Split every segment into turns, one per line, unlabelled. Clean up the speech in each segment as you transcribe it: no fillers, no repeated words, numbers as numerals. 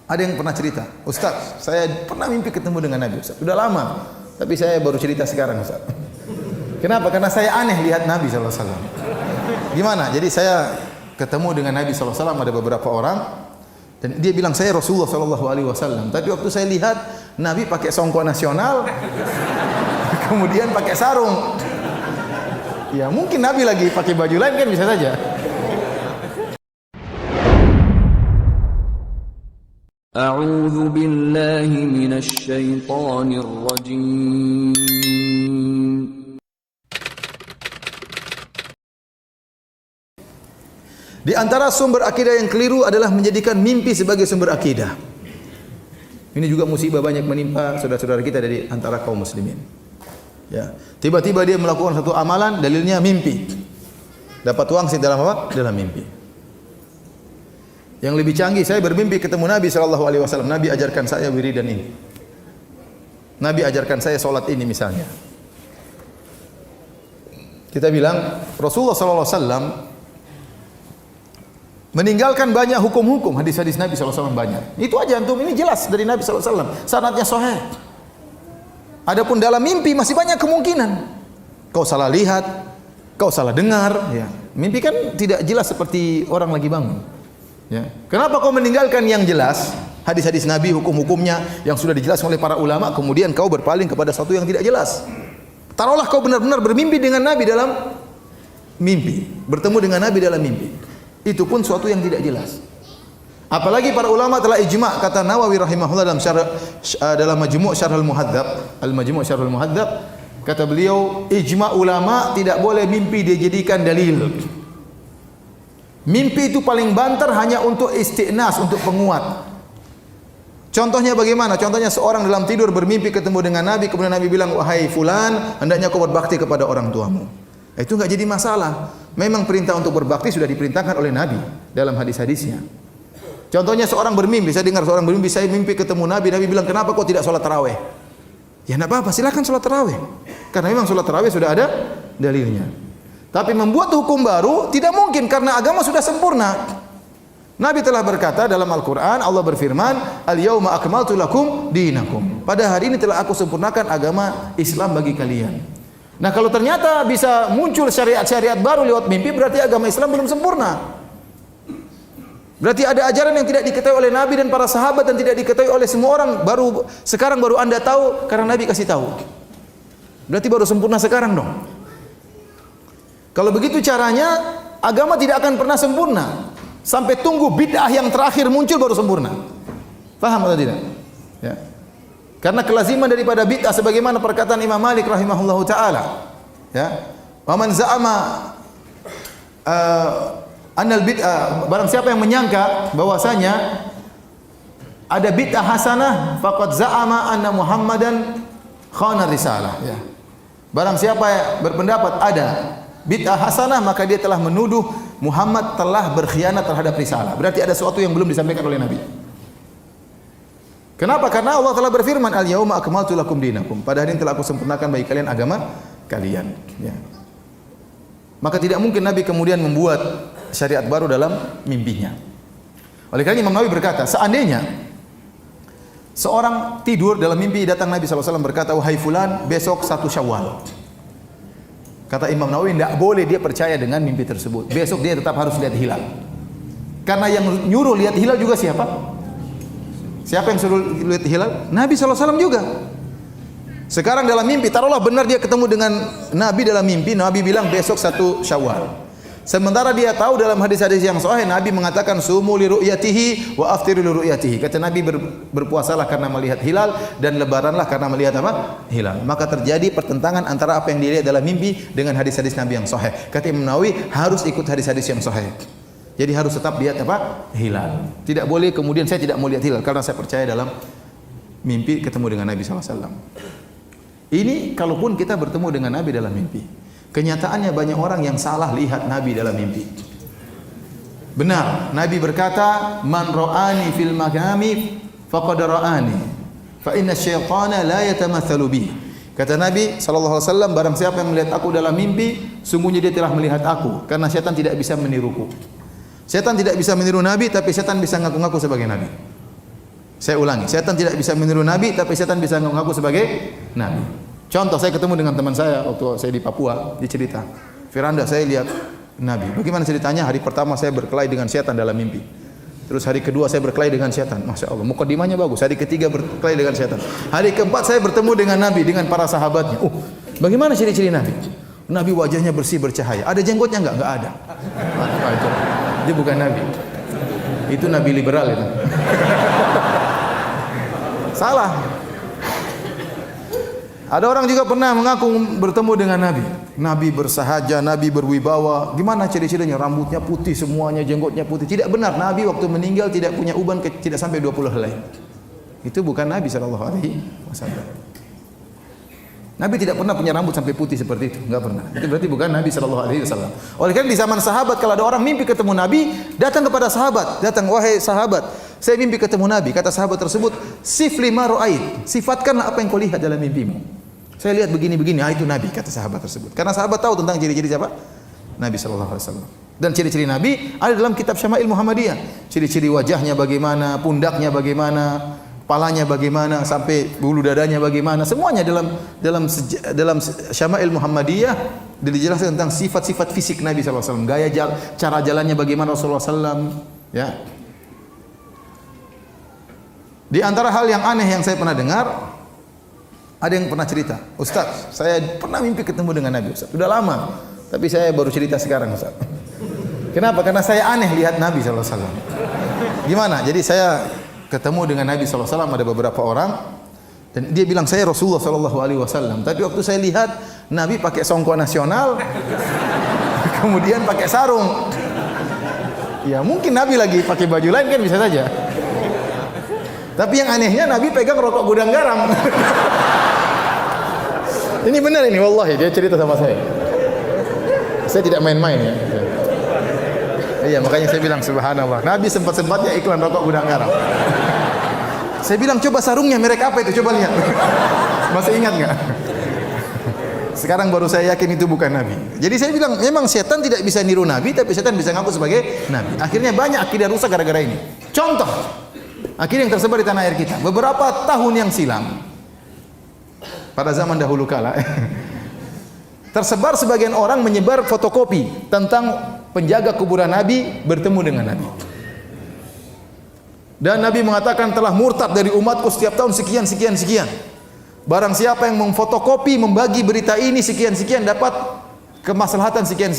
Ada yang pernah cerita, Ustaz, saya pernah mimpi ketemu dengan Nabi, Ustaz. Sudah lama, tapi saya baru cerita sekarang, Ustaz. Kenapa? Karena saya aneh lihat Nabi SAW. Gimana? Jadi saya ketemu dengan Nabi SAW, ada beberapa orang, dan dia bilang saya Rasulullah SAW. Tapi waktu saya lihat Nabi pakai songkok nasional, kemudian pakai sarung. Ya mungkin Nabi lagi pakai baju lain kan bisa saja.
أعوذ بالله من الشيطان الرجيم.
Di antara sumber akidah yang keliru adalah menjadikan mimpi sebagai sumber akidah. Ini juga musibah banyak menimpa saudara-saudara kita dari antara kaum muslimin. Ya, tiba-tiba dia melakukan satu amalan, dalilnya mimpi. Dapat wangsit dalam apa? Dalam mimpi. Yang lebih canggih, saya bermimpi ketemu Nabi SAW. Nabi ajarkan saya wiridan ini. Nabi ajarkan saya solat ini misalnya. Kita bilang Rasulullah SAW meninggalkan banyak hukum-hukum, hadis-hadis Nabi SAW banyak. Itu aja antum, ini jelas dari Nabi SAW. Sanadnya sahih. Adapun dalam mimpi masih banyak kemungkinan. Kau salah lihat, kau salah dengar. Ya. Mimpi kan tidak jelas seperti orang lagi bangun. Ya. Kenapa kau meninggalkan yang jelas, hadis-hadis Nabi, hukum-hukumnya yang sudah dijelaskan oleh para ulama, kemudian kau berpaling kepada sesuatu yang tidak jelas? Taruhlah kau benar-benar bermimpi dengan Nabi dalam mimpi, bertemu dengan Nabi dalam mimpi. Itu pun suatu yang tidak jelas. Apalagi para ulama telah ijma', kata Nawawi rahimahullah dalam Majmu' Syarh al-Muhadzab, Al-Majmu' Syarh al-Muhadzab, kata beliau, ijma' ulama tidak boleh mimpi dijadikan dalil. Mimpi itu paling banter hanya untuk istiqnas, untuk penguat. Contohnya bagaimana? Contohnya seorang dalam tidur bermimpi ketemu dengan Nabi, kemudian Nabi bilang, wahai fulan, hendaknya kau berbakti kepada orang tuamu. Itu enggak jadi masalah. Memang perintah untuk berbakti sudah diperintahkan oleh Nabi dalam hadis-hadisnya. Contohnya seorang bermimpi, saya dengar seorang bermimpi, saya mimpi ketemu Nabi, Nabi bilang, kenapa kau tidak sholat tarawih? Ya enggak apa-apa, silakan sholat tarawih. Karena memang sholat tarawih sudah ada dalilnya. Tapi membuat hukum baru tidak mungkin karena agama sudah sempurna. Nabi telah berkata dalam Al-Quran, Allah berfirman, Al-yawma akmaltu lakum dinakum. Pada hari ini telah aku sempurnakan agama Islam bagi kalian. Nah kalau ternyata bisa muncul syariat-syariat baru lewat mimpi, berarti agama Islam belum sempurna. Berarti ada ajaran yang tidak diketahui oleh Nabi dan para sahabat dan tidak diketahui oleh semua orang. Sekarang baru anda tahu karena Nabi kasih tahu. Berarti baru sempurna sekarang dong. Kalau begitu caranya, agama tidak akan pernah sempurna sampai tunggu bid'ah yang terakhir muncul baru sempurna. Paham atau tidak? Ya. Karena kelaziman daripada bid'ah sebagaimana perkataan Imam Malik rahimahullahu taala. Ya. Wa man za'ama annal bid'ah, barang siapa yang menyangka bahwasanya ada bid'ah hasanah, faqad za'ama anna Muhammadan khana risalah. Ya. Barang siapa yang berpendapat ada bid'ah hasanah, maka dia telah menuduh Muhammad telah berkhianat terhadap risalah. Berarti ada sesuatu yang belum disampaikan oleh Nabi. Kenapa? Karena Allah telah berfirman, Al-yawma akmaltu lakum dinakum. Pada hari ini telah aku sempurnakan bagi kalian agama kalian. Ya. Maka tidak mungkin Nabi kemudian membuat syariat baru dalam mimpinya. Oleh karena Imam Nawawi berkata, seandainya seorang tidur dalam mimpi, datang Nabi SAW berkata, wahai fulan, besok 1 Syawal. Kata Imam Nawawi, tidak boleh dia percaya dengan mimpi tersebut. Besok dia tetap harus lihat hilal. Karena yang nyuruh lihat hilal juga siapa? Siapa yang suruh lihat hilal? Nabi SAW juga. Sekarang dalam mimpi, taruhlah benar dia ketemu dengan Nabi dalam mimpi, Nabi bilang besok 1 Syawal. Sementara dia tahu dalam hadis-hadis yang sahih Nabi mengatakan sumu li ru'yatihi wa aftiru li ru'yatihi. Kata Nabi berpuasalah karena melihat hilal dan lebaranlah karena melihat apa? Hilal. Maka terjadi pertentangan antara apa yang dilihat dalam mimpi dengan hadis-hadis Nabi yang sahih. Kata Imam Nawawi harus ikut hadis-hadis yang sahih. Jadi harus tetap lihat apa? Hilal. Tidak boleh kemudian saya tidak mau lihat hilal karena saya percaya dalam mimpi ketemu dengan Nabi SAW. Ini kalaupun kita bertemu dengan Nabi dalam mimpi. Kenyataannya banyak orang yang salah lihat Nabi dalam mimpi. Benar, Nabi berkata, "Man ra'ani fil manami faqad ra'ani, fa inna syaitana la yatamatsalu bi." Kata Nabi sallallahu alaihi wasallam, barang siapa yang melihat aku dalam mimpi, sungguhnya dia telah melihat aku, karena setan tidak bisa meniruku. Setan tidak bisa meniru Nabi, tapi setan bisa ngaku-ngaku sebagai Nabi. Saya ulangi, setan tidak bisa meniru Nabi, tapi setan bisa mengaku sebagai Nabi. Contoh, saya ketemu dengan teman saya waktu saya di Papua, dia cerita, Firanda, saya lihat Nabi. Bagaimana ceritanya? Hari pertama saya berkelahi dengan setan dalam mimpi. Terus hari kedua saya berkelahi dengan setan. Masya Allah, mukadimahnya bagus. Hari ketiga berkelahi dengan setan. Hari keempat saya bertemu dengan Nabi, dengan para sahabatnya. Bagaimana ciri-ciri Nabi? Nabi wajahnya bersih bercahaya. Ada jenggotnya enggak? Enggak ada. Dia bukan Nabi. Itu Nabi liberal itu. Salah. Ada orang juga pernah mengaku bertemu dengan Nabi. Nabi bersahaja, Nabi berwibawa. Gimana ciri-cirinya? Rambutnya putih semuanya, jenggotnya putih. Tidak benar. Nabi waktu meninggal tidak punya uban, tidak sampai 20 helai. Itu bukan Nabi SAW. Nabi tidak pernah punya rambut sampai putih seperti itu. Enggak pernah. Itu berarti bukan Nabi SAW. Oleh karena di zaman sahabat, kalau ada orang mimpi ketemu Nabi, datang kepada sahabat. Datang, wahai sahabat, saya mimpi ketemu Nabi. Kata sahabat tersebut, sifli ma ra'ait. Sifatkanlah apa yang kau lihat dalam mimpimu. Saya lihat begini-begini, itu Nabi, kata sahabat tersebut. Karena sahabat tahu tentang ciri-ciri siapa? Nabi SAW. Dan ciri-ciri Nabi ada dalam kitab Syama'il Muhammadiyah. Ciri-ciri wajahnya bagaimana, pundaknya bagaimana, kepalanya bagaimana, sampai bulu dadanya bagaimana. Semuanya dalam Syama'il Muhammadiyah dijelaskan tentang sifat-sifat fisik Nabi SAW. Gaya cara jalannya bagaimana Rasulullah SAW. Ya. Di antara hal yang aneh yang saya pernah dengar, ada yang pernah cerita, Ustaz, saya pernah mimpi ketemu dengan Nabi, Ustaz. Sudah lama, tapi saya baru cerita sekarang, Ustaz. Kenapa? Karena saya aneh lihat Nabi SAW. Gimana? Jadi saya ketemu dengan Nabi SAW, ada beberapa orang, dan dia bilang saya Rasulullah SAW. Tapi waktu saya lihat Nabi pakai songkok nasional, kemudian pakai sarung. Ya mungkin Nabi lagi pakai baju lain kan bisa saja. Tapi yang anehnya Nabi pegang rokok gudang garam. Ini benar ini, wallahi dia cerita sama saya. Saya tidak main-main ya. Iya, makanya saya bilang subhanallah. Nabi sempat-sempatnya iklan rokok gudang garam. Saya bilang coba sarungnya merek apa itu, coba lihat. Masih ingat enggak? Sekarang baru saya yakin itu bukan Nabi. Jadi saya bilang memang setan tidak bisa niru Nabi, tapi setan bisa ngaku sebagai Nabi. Akhirnya banyak akidah rusak gara-gara ini. Contoh, akidah yang tersebar di tanah air kita. Beberapa tahun yang silam, pada zaman dahulu kala, tersebar sebagian orang menyebar fotokopi tentang penjaga kuburan Nabi bertemu dengan Nabi. Dan Nabi mengatakan telah murtad dari umatku setiap tahun sekian. Barang siapa yang memfotokopi, membagi berita ini sekian dapat kemaslahatan sekian.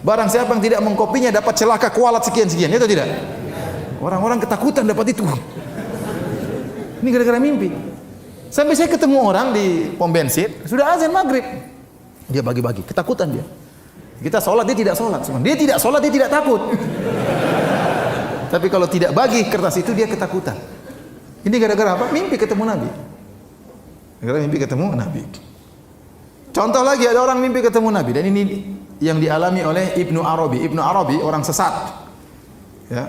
Barang siapa yang tidak mengkopinya dapat celaka kualat sekian. Itu tidak? Orang-orang ketakutan dapat itu. Ini gara-gara mimpi. Sampai saya ketemu orang di pom bensin, sudah azan maghrib. Dia bagi-bagi, ketakutan dia. Kita sholat, dia tidak sholat. Dia tidak sholat, dia tidak takut. Tapi kalau tidak bagi kertas itu, dia ketakutan. Ini gara-gara apa? Mimpi ketemu Nabi. Gara-gara mimpi ketemu Nabi. Contoh lagi, ada orang mimpi ketemu Nabi. Dan ini yang dialami oleh Ibnu Arabi. Ibnu Arabi orang sesat. Ya.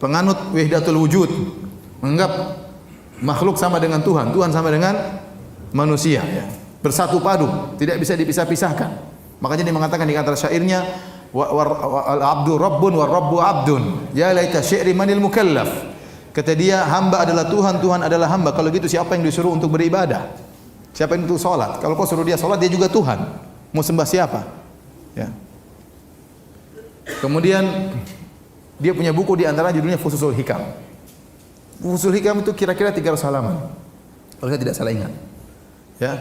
Penganut wahdatul wujud. Menganggap makhluk sama dengan Tuhan, Tuhan sama dengan manusia, ya. Bersatu padu, tidak bisa dipisah-pisahkan. Makanya dia mengatakan di antara syairnya, al-abdu rabbun wa rabbu abdun, ya laita syi'ri manil mukallaf. Kata dia, hamba adalah Tuhan, Tuhan adalah hamba. Kalau gitu siapa yang disuruh untuk beribadah? Siapa yang untuk salat? Kalau kau suruh dia salat, dia juga Tuhan. Mau sembah siapa? Ya. Kemudian dia punya buku di antara judulnya Fususul Hikam. Fususul Hikam itu kira-kira 300 halaman. Kalau saya tidak salah ingat. Ya.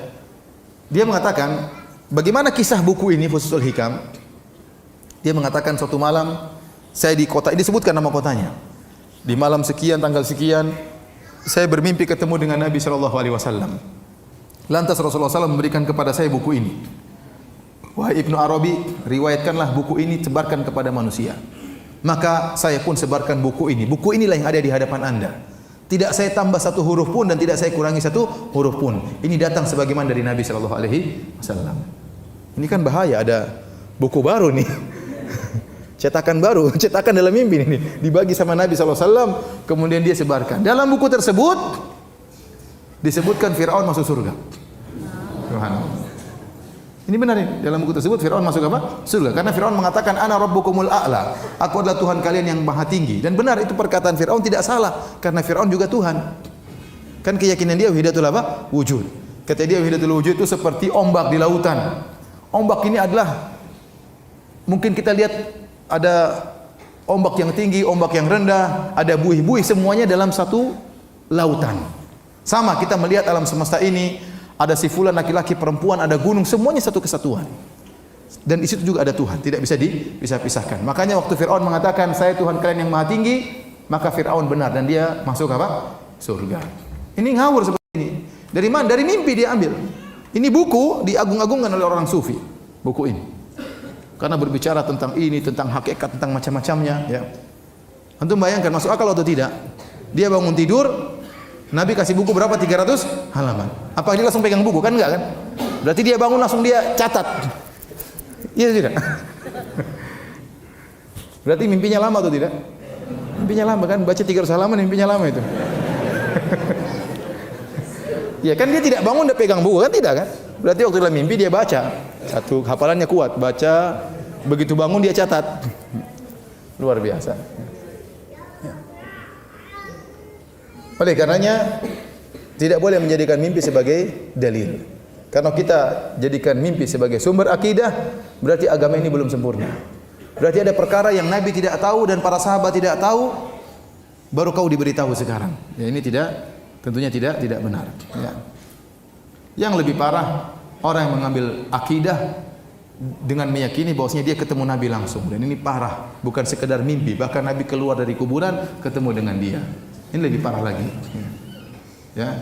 Dia mengatakan, bagaimana kisah buku ini Fususul Hikam? Dia mengatakan suatu malam saya di kota, disebutkan nama kotanya. Di malam sekian, tanggal sekian, saya bermimpi ketemu dengan Nabi SAW. Lantas Rasulullah SAW memberikan kepada saya buku ini. Wahai Ibnu Arabi, riwayatkanlah buku ini, sebarkan kepada manusia. Maka saya pun sebarkan buku ini. Buku inilah yang ada di hadapan Anda. Tidak saya tambah satu huruf pun dan tidak saya kurangi satu huruf pun. Ini datang sebagaimana dari Nabi SAW. Ini kan bahaya, ada buku baru nih. Cetakan baru, cetakan dalam mimpi ini. Dibagi sama Nabi SAW, kemudian dia sebarkan. Dalam buku tersebut, disebutkan Fir'aun masuk surga. Subhanallah. Ini benar ini. Dalam buku tersebut Fir'aun masuk apa? Surga. Karena Fir'aun mengatakan ana rabbukumul a'la. Aku adalah Tuhan kalian yang maha tinggi. Dan benar itu perkataan Fir'aun tidak salah karena Fir'aun juga Tuhan. Kan keyakinan dia wahidatul apa? Wujud. Kata dia wahidatul wujud itu seperti ombak di lautan. Ombak ini adalah mungkin kita lihat ada ombak yang tinggi, ombak yang rendah, ada buih-buih, semuanya dalam satu lautan. Sama kita melihat alam semesta ini, ada si fulan laki-laki, perempuan, ada gunung, semuanya satu kesatuan. Dan di situ juga ada Tuhan, tidak bisa dipisah-pisahkan. Makanya waktu Firaun mengatakan, "Saya Tuhan kalian yang Maha Tinggi," maka Firaun benar dan dia masuk apa? Surga. Ini ngawur seperti ini. Dari mana? Dari mimpi dia ambil. Ini buku diagung-agungkan oleh orang sufi. Buku ini. Karena berbicara tentang ini, tentang hakikat, tentang macam-macamnya, ya. Antum bayangkan masuk akal atau tidak? Dia bangun tidur, Nabi kasih buku berapa? 300 halaman. Apa dia langsung pegang buku? Kan enggak kan? Berarti dia bangun langsung dia catat. Iya tidak? Berarti mimpinya lama atau tidak? Mimpinya lama kan? Baca 300 halaman mimpinya lama itu. Ya kan dia tidak bangun dia pegang buku kan tidak kan? Berarti waktu dalam mimpi dia baca. Satu hafalannya kuat, baca, begitu bangun dia catat. Luar biasa. Ya. Oleh karenanya tidak boleh menjadikan mimpi sebagai dalil. Karena kita jadikan mimpi sebagai sumber akidah, berarti agama ini belum sempurna. Berarti ada perkara yang Nabi tidak tahu dan para sahabat tidak tahu, baru kau diberitahu sekarang. Ya, ini tentunya tidak benar. Ya. Yang lebih parah, orang yang mengambil akidah dengan meyakini bahwasanya dia ketemu Nabi langsung, dan ini parah, bukan sekedar mimpi, bahkan Nabi keluar dari kuburan ketemu dengan dia. Ini lebih parah lagi. Ya.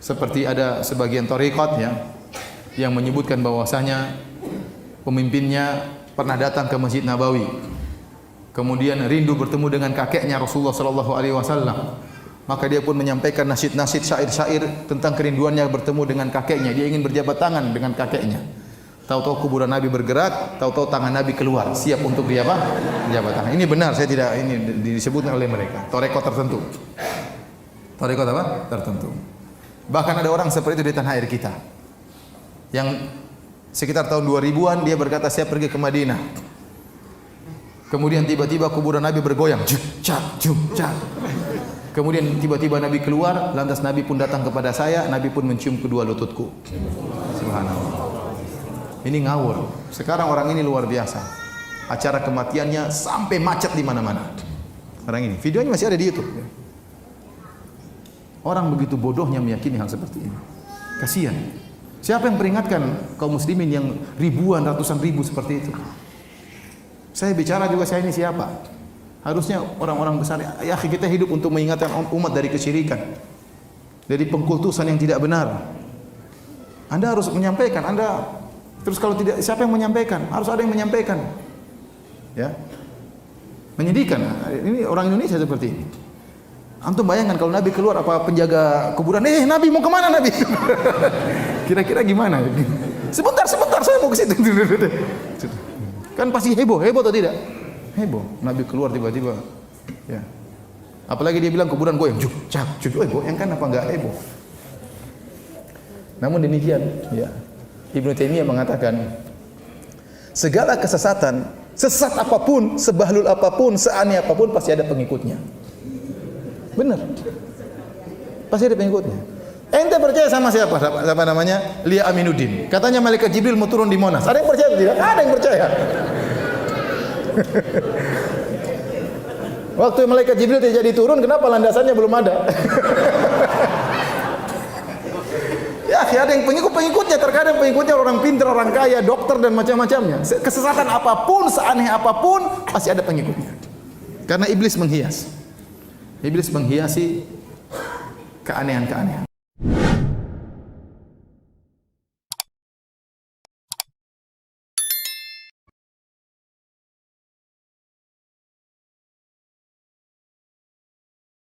Seperti ada sebagian thariqat ya yang menyebutkan bahwasanya pemimpinnya pernah datang ke Masjid Nabawi. Kemudian rindu bertemu dengan kakeknya Rasulullah sallallahu alaihi wasallam. Maka dia pun menyampaikan nasyid-nasyid, syair-syair tentang kerinduannya bertemu dengan kakeknya. Dia ingin berjabat tangan dengan kakeknya. Tahu-tahu kuburan Nabi bergerak, tahu-tahu tangan Nabi keluar, siap untuk dia apa? Berjabat tangan. Ini benar, saya tidak ini disebutkan oleh mereka. Thariqat tertentu. Thariqat apa? Tertentu. Bahkan ada orang seperti itu di tanah air kita. Yang sekitar tahun 2000-an dia berkata saya pergi ke Madinah. Kemudian tiba-tiba kuburan Nabi bergoyang. Juk, cak, juk, cak. Kemudian tiba-tiba Nabi keluar, lantas Nabi pun datang kepada saya, Nabi pun mencium kedua lututku. Subhanallah. Ini ngawur. Sekarang orang ini luar biasa. Acara kematiannya sampai macet di mana-mana. Orang ini, videonya masih ada di YouTube. Orang begitu bodohnya meyakini hal seperti ini. Kasihan. Siapa yang peringatkan kaum muslimin yang ribuan, ratusan ribu seperti itu? Saya bicara juga saya ini siapa? Harusnya orang-orang besar, ya kita hidup untuk mengingatkan umat dari kesyirikan, dari pengkultusan yang tidak benar. Anda harus menyampaikan. Terus kalau tidak, siapa yang menyampaikan? Harus ada yang menyampaikan. Ya, menyedihkan. Ini orang Indonesia seperti ini. Antum bayangkan kalau Nabi keluar, apa penjaga kuburan? Nabi mau kemana Nabi? Kira-kira gimana? Sebentar, saya mau ke situ. Kan pasti heboh atau tidak? Heboh. Nabi keluar tiba-tiba. Ya. Apalagi dia bilang kuburan goyang, juk, cak, juk, goyang kan apa enggak heboh? Namun demikian, ya. Ibnu Taimiyah mengatakan, segala kesesatan, sesat apapun, sebahlul apapun, seaneh apapun pasti ada pengikutnya. Benar. Pasti ada pengikutnya. Ente percaya sama siapa? Siapa namanya? Lia Aminuddin. Katanya malaikat Jibril mau turun di Monas. Ada yang percaya atau tidak? Ada yang percaya. Waktu malaikat Jibril tidak jadi turun, kenapa landasannya belum ada? Ya, ada yang pengikutnya, terkadang pengikutnya orang pintar, orang kaya, dokter dan macam-macamnya. Kesesatan apapun, seaneh apapun, pasti ada pengikutnya. Karena iblis menghias. Iblis menghiasi keanehan-keanehan.